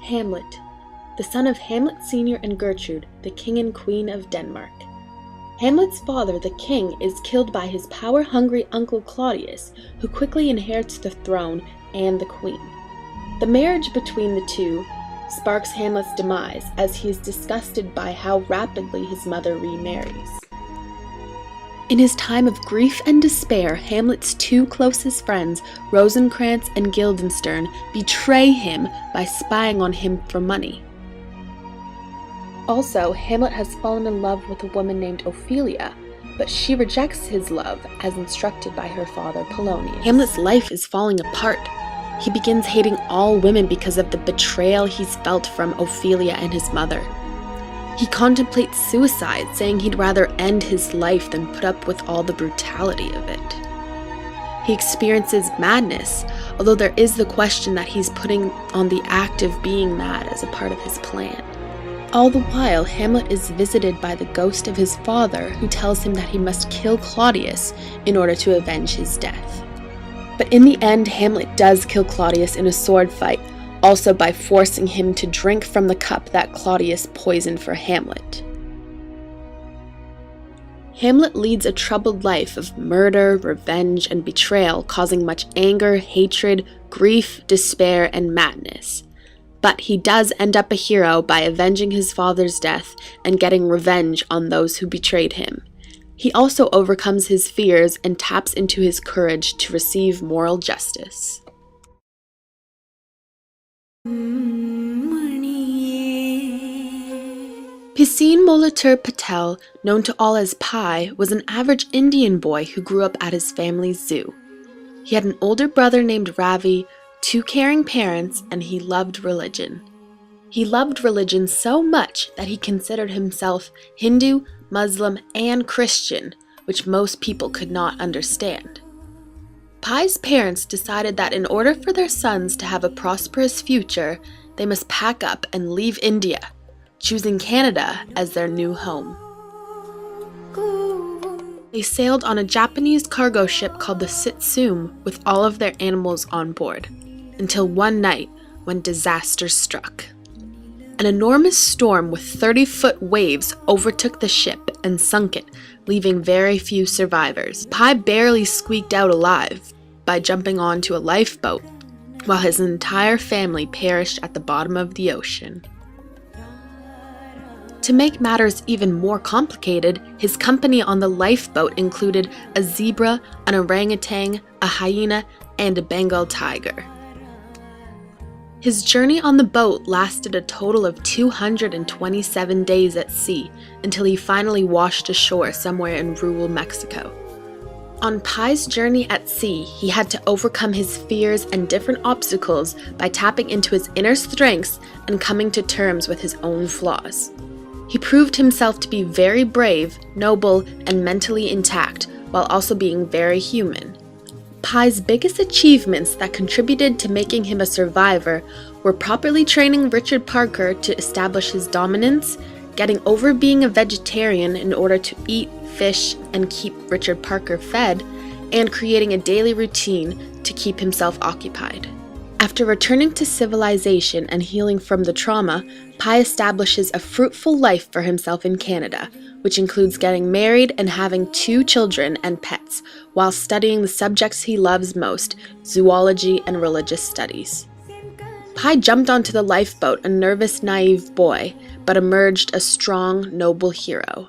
Hamlet, the son of Hamlet Sr. and Gertrude, the king and queen of Denmark. Hamlet's father, the king, is killed by his power-hungry uncle Claudius, who quickly inherits the throne and the queen. The marriage between the two sparks Hamlet's demise, as he is disgusted by how rapidly his mother remarries. In his time of grief and despair, Hamlet's two closest friends, Rosencrantz and Guildenstern, betray him by spying on him for money. Also, Hamlet has fallen in love with a woman named Ophelia, but she rejects his love as instructed by her father Polonius. Hamlet's life is falling apart. He begins hating all women because of the betrayal he's felt from Ophelia and his mother. He contemplates suicide, saying he'd rather end his life than put up with all the brutality of it. He experiences madness, although there is the question that he's putting on the act of being mad as a part of his plan. All the while, Hamlet is visited by the ghost of his father, who tells him that he must kill Claudius in order to avenge his death. But in the end, Hamlet does kill Claudius in a sword fight, also by forcing him to drink from the cup that Claudius poisoned for Hamlet. Hamlet leads a troubled life of murder, revenge, and betrayal, causing much anger, hatred, grief, despair, and madness. But he does end up a hero by avenging his father's death and getting revenge on those who betrayed him. He also overcomes his fears and taps into his courage to receive moral justice. Piscine Molitor Patel, known to all as Pi, was an average Indian boy who grew up at his family's zoo. He had an older brother named Ravi, 2 caring parents, and he loved religion. He loved religion so much that he considered himself Hindu, Muslim, and Christian, which most people could not understand. Pi's parents decided that in order for their sons to have a prosperous future, they must pack up and leave India, choosing Canada as their new home. They sailed on a Japanese cargo ship called the Sitsum with all of their animals on board, until one night when disaster struck. An enormous storm with 30-foot waves overtook the ship and sunk it, leaving very few survivors. Pi barely squeaked out alive by jumping onto a lifeboat, while his entire family perished at the bottom of the ocean. To make matters even more complicated, his company on the lifeboat included a zebra, an orangutan, a hyena, and a Bengal tiger. His journey on the boat lasted a total of 227 days at sea, until he finally washed ashore somewhere in rural Mexico. On Pi's journey at sea, he had to overcome his fears and different obstacles by tapping into his inner strengths and coming to terms with his own flaws. He proved himself to be very brave, noble, and mentally intact, while also being very human. Pi's biggest achievements that contributed to making him a survivor were properly training Richard Parker to establish his dominance, getting over being a vegetarian in order to eat fish and keep Richard Parker fed, and creating a daily routine to keep himself occupied. After returning to civilization and healing from the trauma, Pi establishes a fruitful life for himself in Canada, which includes getting married and having 2 children and pets, while studying the subjects he loves most, zoology and religious studies. Pi jumped onto the lifeboat a nervous, naive boy, but emerged a strong, noble hero.